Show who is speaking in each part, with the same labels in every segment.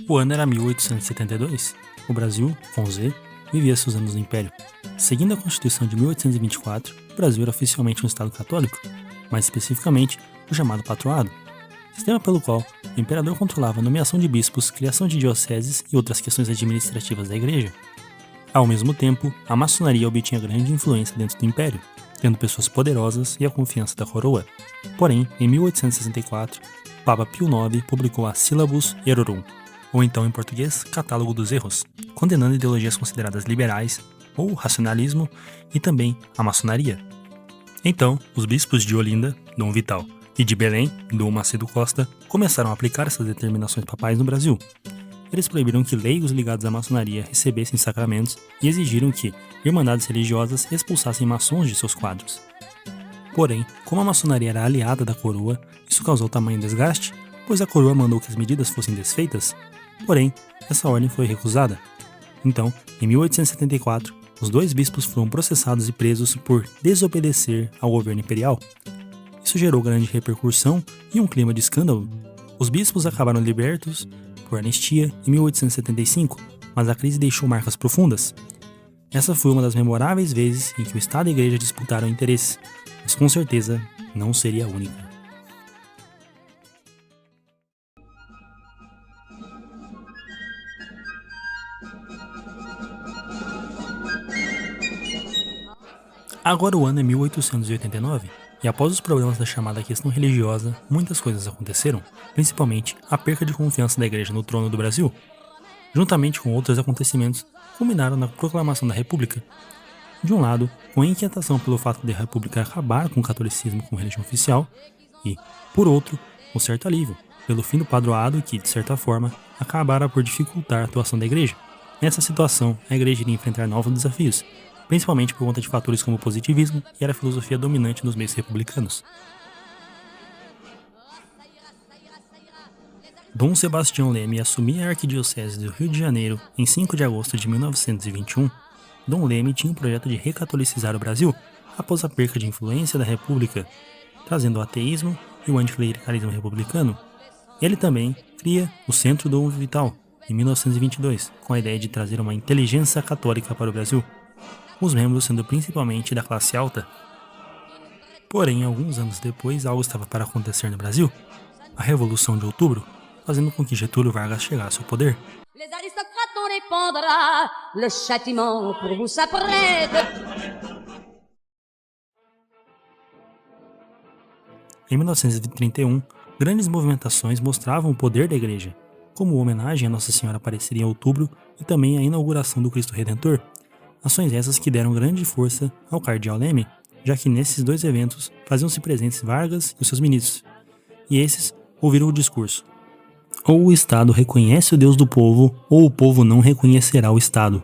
Speaker 1: O ano era 1872. O Brasil, com Z, vivia seus anos no Império. Seguindo a Constituição de 1824, o Brasil era oficialmente um Estado católico, mais especificamente o chamado Patroado, sistema pelo qual o imperador controlava a nomeação de bispos, criação de dioceses e outras questões administrativas da Igreja. Ao mesmo tempo, a maçonaria obtinha grande influência dentro do Império, tendo pessoas poderosas e a confiança da coroa. Porém, em 1864, o Papa Pio IX publicou a Syllabus Errorum, ou então em português, Catálogo dos Erros, condenando ideologias consideradas liberais, ou racionalismo, e também a maçonaria. Então, os bispos de Olinda, Dom Vital, e de Belém, Dom Macedo Costa, começaram a aplicar essas determinações papais no Brasil. Eles proibiram que leigos ligados à maçonaria recebessem sacramentos e exigiram que irmandades religiosas expulsassem maçons de seus quadros. Porém, como a maçonaria era aliada da coroa, isso causou tamanho desgaste, pois a coroa mandou que as medidas fossem desfeitas. Porém, essa ordem foi recusada. Então, em 1874, os dois bispos foram processados e presos por desobedecer ao governo imperial. Isso gerou grande repercussão e um clima de escândalo. Os bispos acabaram libertos por anistia em 1875, mas a crise deixou marcas profundas. Essa foi uma das memoráveis vezes em que o Estado e a Igreja disputaram interesses, mas com certeza não seria a única. Agora o ano é 1889, e após os problemas da chamada questão religiosa, muitas coisas aconteceram, principalmente a perca de confiança da Igreja no trono do Brasil. Juntamente com outros acontecimentos, culminaram na proclamação da República. De um lado, com a inquietação pelo fato de a República acabar com o catolicismo como religião oficial, e, por outro, um certo alívio, pelo fim do padroado que, de certa forma, acabara por dificultar a atuação da Igreja. Nessa situação, a Igreja iria enfrentar novos desafios, principalmente por conta de fatores como o positivismo e era a filosofia dominante nos meios republicanos. Dom Sebastião Leme assumia a Arquidiocese do Rio de Janeiro em 5 de agosto de 1921. Dom Leme tinha um projeto de recatolicizar o Brasil após a perca de influência da República, trazendo o ateísmo e o anticlericalismo republicano. Ele também cria o Centro Dom Vital, em 1922, com a ideia de trazer uma inteligência católica para o Brasil, os membros sendo principalmente da classe alta. Porém, alguns anos depois, algo estava para acontecer no Brasil, a Revolução de Outubro, fazendo com que Getúlio Vargas chegasse ao poder.
Speaker 2: Les aristocrates on répondra, le châtiment pour vous s'apprête.
Speaker 1: Em 1931, grandes movimentações mostravam o poder da Igreja, como homenagem a Nossa Senhora Aparecida em outubro e também a inauguração do Cristo Redentor. Ações essas que deram grande força ao cardeal Leme, já que nesses dois eventos faziam-se presentes Vargas e os seus ministros. E esses ouviram o discurso: ou o Estado reconhece o Deus do povo, ou o povo não reconhecerá o Estado.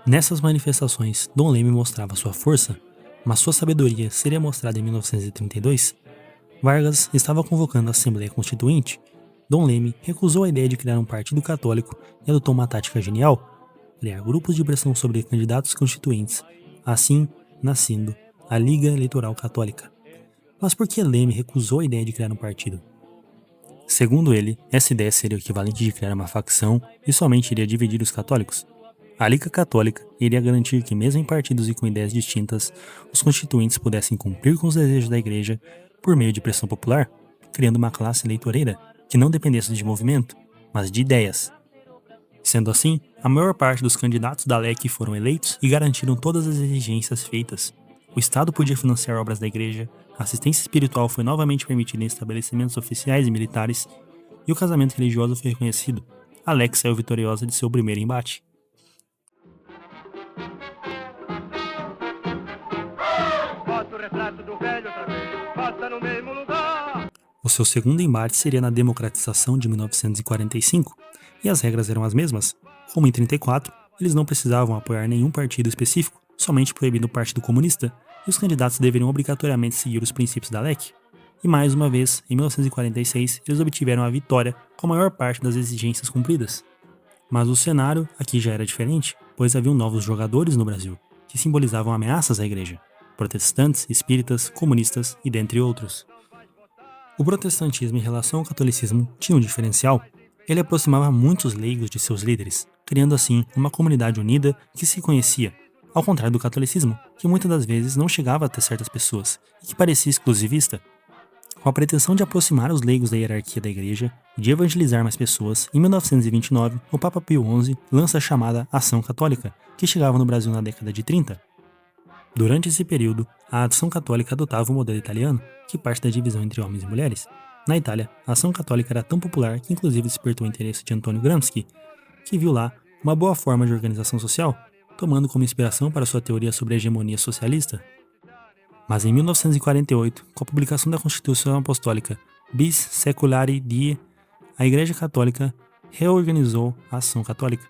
Speaker 1: Nessas manifestações, Dom Leme mostrava sua força, mas sua sabedoria seria mostrada em 1932. Vargas estava convocando a Assembleia Constituinte. Dom Leme recusou a ideia de criar um partido católico e adotou uma tática genial: criar grupos de pressão sobre candidatos constituintes, assim nascendo a Liga Eleitoral Católica. Mas por que Leme recusou a ideia de criar um partido? Segundo ele, essa ideia seria o equivalente de criar uma facção e somente iria dividir os católicos. A Liga Católica iria garantir que, mesmo em partidos e com ideias distintas, os constituintes pudessem cumprir com os desejos da Igreja por meio de pressão popular, criando uma classe eleitoreira que não dependesse de movimento, mas de ideias. Sendo assim, a maior parte dos candidatos da LEC foram eleitos e garantiram todas as exigências feitas. O Estado podia financiar obras da Igreja, a assistência espiritual foi novamente permitida em estabelecimentos oficiais e militares, e o casamento religioso foi reconhecido. A LEC saiu vitoriosa de seu primeiro embate. O seu segundo embate seria na democratização de 1945, e as regras eram as mesmas. Como em 34, eles não precisavam apoiar nenhum partido específico, somente proibindo o Partido Comunista, e os candidatos deveriam obrigatoriamente seguir os princípios da LEC. E mais uma vez, em 1946, eles obtiveram a vitória com a maior parte das exigências cumpridas. Mas o cenário aqui já era diferente, pois haviam novos jogadores no Brasil, que simbolizavam ameaças à Igreja: protestantes, espíritas, comunistas e dentre outros. O protestantismo em relação ao catolicismo tinha um diferencial: Ele aproximava muitos leigos de seus líderes, criando assim uma comunidade unida que se conhecia, ao contrário do catolicismo, que muitas das vezes não chegava até certas pessoas e que parecia exclusivista. Com a pretensão de aproximar os leigos da hierarquia da igreja e de evangelizar mais pessoas, em 1929, o Papa Pio XI lança a chamada Ação Católica, que chegava no Brasil na década de 30. Durante esse período, a Ação Católica adotava o modelo italiano, que parte da divisão entre homens e mulheres. Na Itália, a Ação Católica era tão popular que inclusive despertou o interesse de Antonio Gramsci, que viu lá uma boa forma de organização social, tomando como inspiração para sua teoria sobre a hegemonia socialista. Mas em 1948, com a publicação da Constituição Apostólica Bis Seculari Die, a Igreja Católica reorganizou a Ação Católica.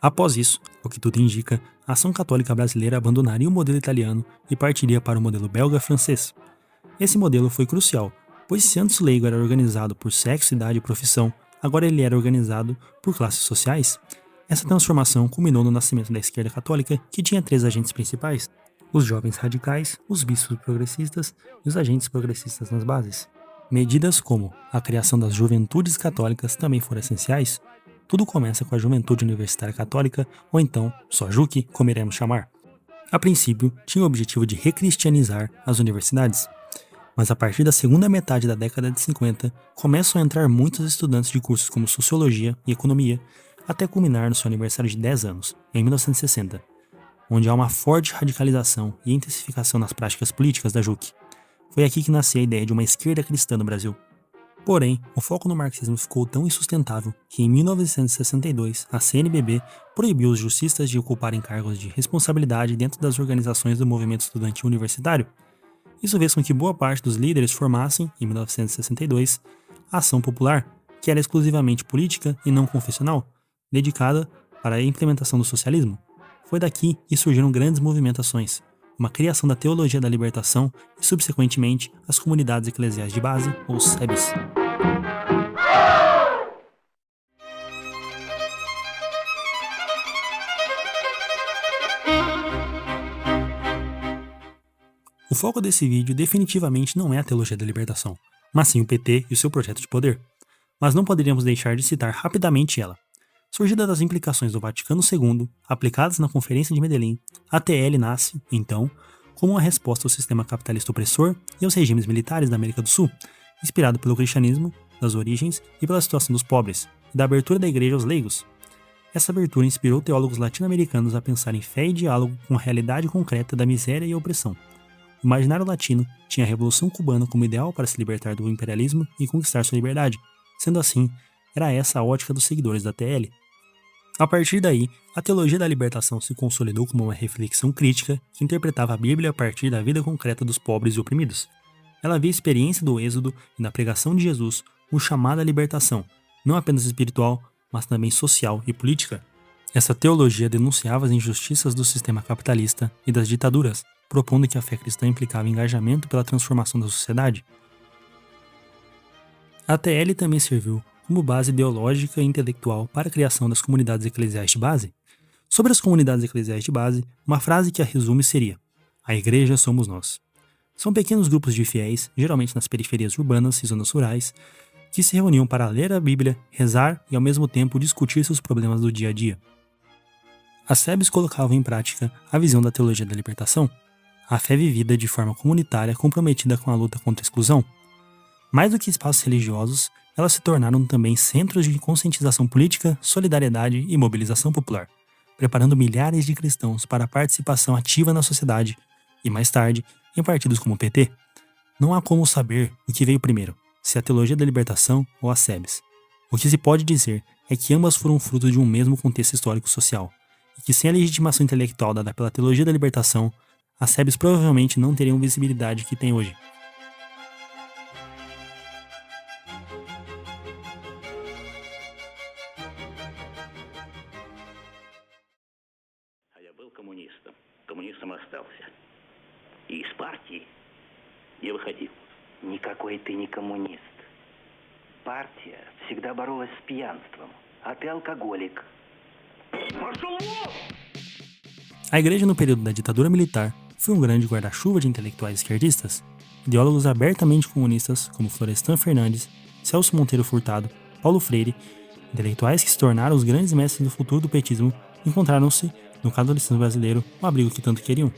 Speaker 1: Após isso, o que tudo indica, a Ação Católica brasileira abandonaria o modelo italiano e partiria para o modelo belga-francês. Esse modelo foi crucial, pois se antes o leigo era organizado por sexo, idade e profissão, agora ele era organizado por classes sociais. Essa transformação culminou no nascimento da esquerda católica, que tinha 3 agentes principais: os jovens radicais, os bispos progressistas e os agentes progressistas nas bases. Medidas como a criação das juventudes católicas também foram essenciais. Tudo começa com a Juventude Universitária Católica, ou então só JUC, como iremos chamar. A princípio, tinha o objetivo de recristianizar as universidades. Mas a partir da segunda metade da década de 50, começam a entrar muitos estudantes de cursos como Sociologia e Economia, até culminar no seu aniversário de 10 anos, em 1960. Onde há uma forte radicalização e intensificação nas práticas políticas da JUC. Foi aqui que nasceu a ideia de uma esquerda cristã no Brasil. Porém, o foco no marxismo ficou tão insustentável que em 1962 a CNBB proibiu os jussistas de ocuparem cargos de responsabilidade dentro das organizações do movimento estudantil universitário. Isso fez com que boa parte dos líderes formassem, em 1962, a Ação Popular, que era exclusivamente política e não confessional, dedicada para a implementação do socialismo. Foi daqui que surgiram grandes movimentações, uma criação da teologia da libertação e, subsequentemente, as comunidades eclesiais de base, ou SEBs. O foco desse vídeo definitivamente não é a teologia da libertação, mas sim o PT e o seu projeto de poder. Mas não poderíamos deixar de citar rapidamente ela. Surgida das implicações do Vaticano II, aplicadas na Conferência de Medellín, a TL nasce, então, como uma resposta ao sistema capitalista opressor e aos regimes militares da América do Sul, inspirado pelo cristianismo, das origens e pela situação dos pobres, e da abertura da igreja aos leigos. Essa abertura inspirou teólogos latino-americanos a pensar em fé e diálogo com a realidade concreta da miséria e opressão. O imaginário latino tinha a Revolução Cubana como ideal para se libertar do imperialismo e conquistar sua liberdade. Sendo assim, era essa a ótica dos seguidores da TL. A partir daí, a teologia da libertação se consolidou como uma reflexão crítica que interpretava a Bíblia a partir da vida concreta dos pobres e oprimidos. Ela via a experiência do êxodo e na pregação de Jesus o chamado à libertação, não apenas espiritual, mas também social e política. Essa teologia denunciava as injustiças do sistema capitalista e das ditaduras, propondo que a fé cristã implicava engajamento pela transformação da sociedade. A TL também serviu como base ideológica e intelectual para a criação das comunidades eclesiais de base. Sobre as comunidades eclesiais de base, uma frase que a resume seria: a igreja somos nós. São pequenos grupos de fiéis, geralmente nas periferias urbanas e zonas rurais, que se reuniam para ler a Bíblia, rezar e ao mesmo tempo discutir seus problemas do dia a dia. As SEBs colocavam em prática a visão da teologia da libertação, a fé vivida de forma comunitária comprometida com a luta contra a exclusão. Mais do que espaços religiosos, elas se tornaram também centros de conscientização política, solidariedade e mobilização popular, preparando milhares de cristãos para a participação ativa na sociedade e, mais tarde, em partidos como o PT. Não há como saber o que veio primeiro, se a teologia da libertação ou as SEBs. O que se pode dizer é que ambas foram fruto de um mesmo contexto histórico-social, e que sem a legitimação intelectual dada pela teologia da libertação, as SEBs provavelmente não teriam visibilidade que têm hoje.
Speaker 3: Коммунистом остался. И из партии не выходил. Никакой ты не коммунист. Партия всегда боролась с пьянством, а ты алкоголик.
Speaker 1: A igreja no período da ditadura militar foi um grande guarda-chuva de intelectuais esquerdistas, ideólogos abertamente comunistas como Florestan Fernandes, Celso Monteiro Furtado, Paulo Freire Intelectuais que se tornaram os grandes mestres do futuro do petismo encontraram-se, no catolicismo brasileiro, o abrigo que tanto queriam.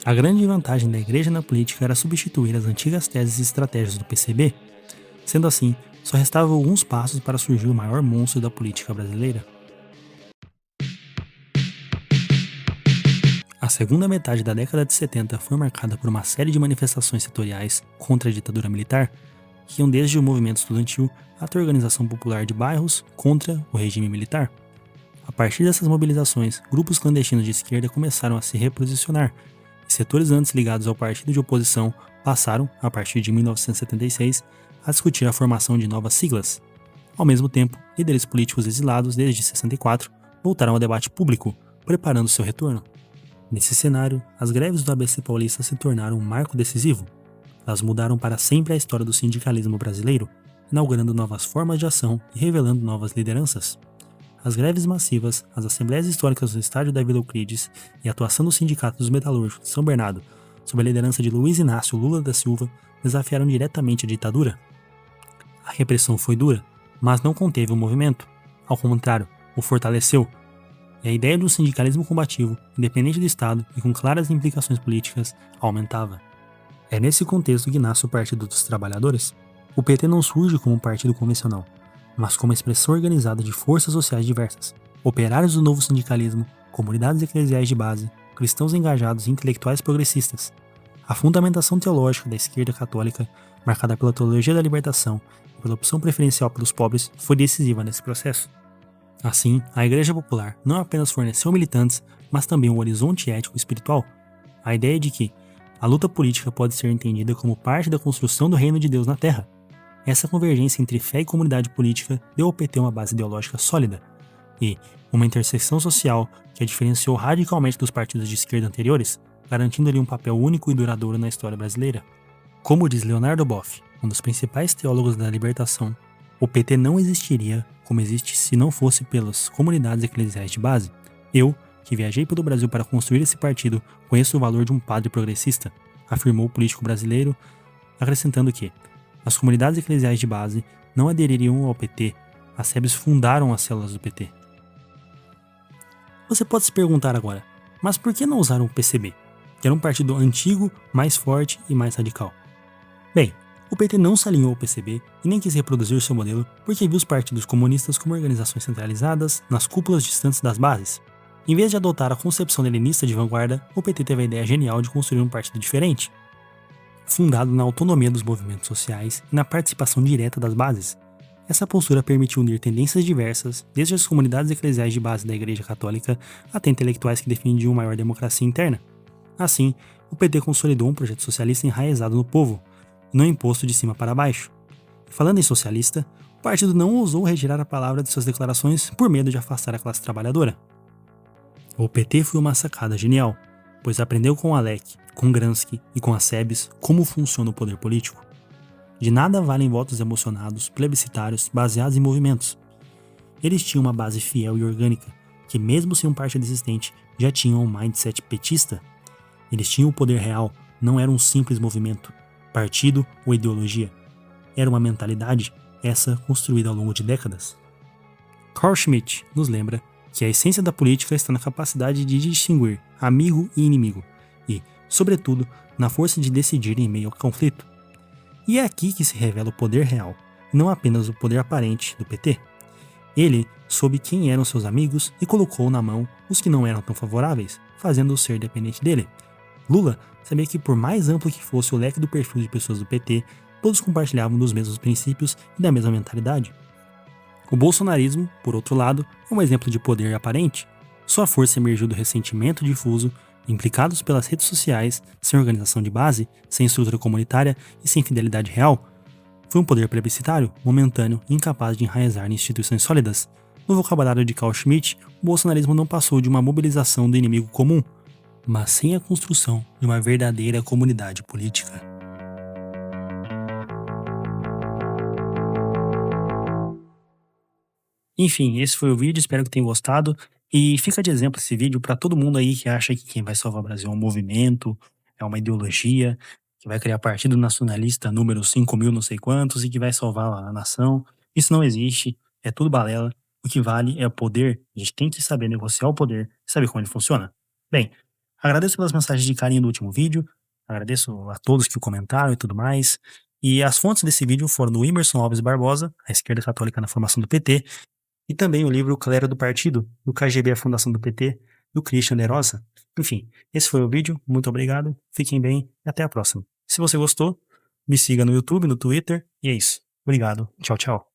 Speaker 1: A grande vantagem da igreja na política era substituir as antigas teses e estratégias do PCB. Sendo assim, só restavam alguns passos para surgir o maior monstro da política brasileira. A segunda metade da década de 70 foi marcada por uma série de manifestações setoriais contra a ditadura militar, que iam desde o movimento estudantil até a organização popular de bairros contra o regime militar. A partir dessas mobilizações, grupos clandestinos de esquerda começaram a se reposicionar, e setores antes ligados ao partido de oposição passaram, a partir de 1976, a discutir a formação de novas siglas. Ao mesmo tempo, líderes políticos exilados desde 64 voltaram ao debate público, preparando seu retorno. Nesse cenário, as greves do ABC Paulista se tornaram um marco decisivo. Elas mudaram para sempre a história do sindicalismo brasileiro, inaugurando novas formas de ação e revelando novas lideranças. As greves massivas, as assembleias históricas do estádio da Vila Euclides e a atuação do Sindicato dos Metalúrgicos de São Bernardo, sob a liderança de Luiz Inácio Lula da Silva, desafiaram diretamente a ditadura. A repressão foi dura, mas não conteve o movimento. Ao contrário, o fortaleceu. E a ideia do sindicalismo combativo, independente do Estado e com claras implicações políticas, aumentava. É nesse contexto que nasce o Partido dos Trabalhadores. O PT não surge como um partido convencional, mas como expressão organizada de forças sociais diversas, operários do novo sindicalismo, comunidades eclesiais de base, cristãos engajados e intelectuais progressistas. A fundamentação teológica da esquerda católica, marcada pela teologia da libertação e pela opção preferencial pelos pobres, foi decisiva nesse processo. Assim, a Igreja Popular não apenas forneceu militantes, mas também um horizonte ético e espiritual. A ideia de que a luta política pode ser entendida como parte da construção do reino de Deus na Terra. Essa convergência entre fé e comunidade política deu ao PT uma base ideológica sólida e uma interseção social que a diferenciou radicalmente dos partidos de esquerda anteriores, garantindo-lhe um papel único e duradouro na história brasileira. Como diz Leonardo Boff, um dos principais teólogos da libertação, o PT não existiria como existe se não fosse pelas comunidades eclesiais de base. Eu, que viajei pelo Brasil para construir esse partido, conheço o valor de um padre progressista, afirmou o político brasileiro, acrescentando que as comunidades eclesiais de base não adeririam ao PT, as SEBs fundaram as células do PT. Você pode se perguntar agora, mas por que não usaram o PCB, que era um partido antigo, mais forte e mais radical? Bem, o PT não se alinhou ao PCB e nem quis reproduzir seu modelo porque viu os partidos comunistas como organizações centralizadas nas cúpulas distantes das bases. Em vez de adotar a concepção leninista de vanguarda, o PT teve a ideia genial de construir um partido diferente, fundado na autonomia dos movimentos sociais e na participação direta das bases. Essa postura permitiu unir tendências diversas, desde as comunidades eclesiais de base da Igreja Católica até intelectuais que defendiam maior democracia interna. Assim, o PT consolidou um projeto socialista enraizado no povo, não imposto de cima para baixo. Falando em socialista, o partido não ousou retirar a palavra de suas declarações por medo de afastar a classe trabalhadora. O PT foi uma sacada genial, pois aprendeu com Alec, com Gramsci e com as SEBs como funciona o poder político. De nada valem votos emocionados, plebiscitários, baseados em movimentos. Eles tinham uma base fiel e orgânica, que mesmo sem um partido existente, já tinham um mindset petista. Eles tinham o poder real, não era um simples movimento, partido ou ideologia. Era uma mentalidade, essa construída ao longo de décadas. Carl Schmitt nos lembra que a essência da política está na capacidade de distinguir amigo e inimigo e, sobretudo, na força de decidir em meio ao conflito. E é aqui que se revela o poder real, não apenas o poder aparente do PT. Ele soube quem eram seus amigos e colocou na mão os que não eram tão favoráveis, fazendo-os ser dependente dele. Lula sabia que, por mais amplo que fosse o leque do perfil de pessoas do PT, todos compartilhavam dos mesmos princípios e da mesma mentalidade. O bolsonarismo, por outro lado, é um exemplo de poder aparente. Sua força emergiu do ressentimento difuso, implicados pelas redes sociais, sem organização de base, sem estrutura comunitária e sem fidelidade real. Foi um poder plebiscitário, momentâneo e incapaz de enraizar em instituições sólidas. No vocabulário de Carl Schmitt, o bolsonarismo não passou de uma mobilização do inimigo comum, mas sem a construção de uma verdadeira comunidade política. Enfim, esse foi o vídeo, espero que tenham gostado. E fica de exemplo esse vídeo para todo mundo aí que acha que quem vai salvar o Brasil é um movimento, é uma ideologia, que vai criar partido nacionalista número 5.000 não sei quantos e que vai salvar a nação. Isso não existe. é tudo balela. O que vale é o poder. A gente tem que saber negociar o poder. Sabe como ele funciona? Bem, agradeço pelas mensagens de carinho do último vídeo. Agradeço a todos que o comentaram e tudo mais. E as fontes desse vídeo foram do Emerson Alves Barbosa, A Esquerda Católica na Formação do PT, e também o livro Clero do Partido, do KGB A Fundação do PT, do Christian de Rosa. Enfim, esse foi o vídeo. Muito obrigado, fiquem bem e até a próxima. Se você gostou, me siga no YouTube, no Twitter, e é isso. Obrigado, tchau, tchau.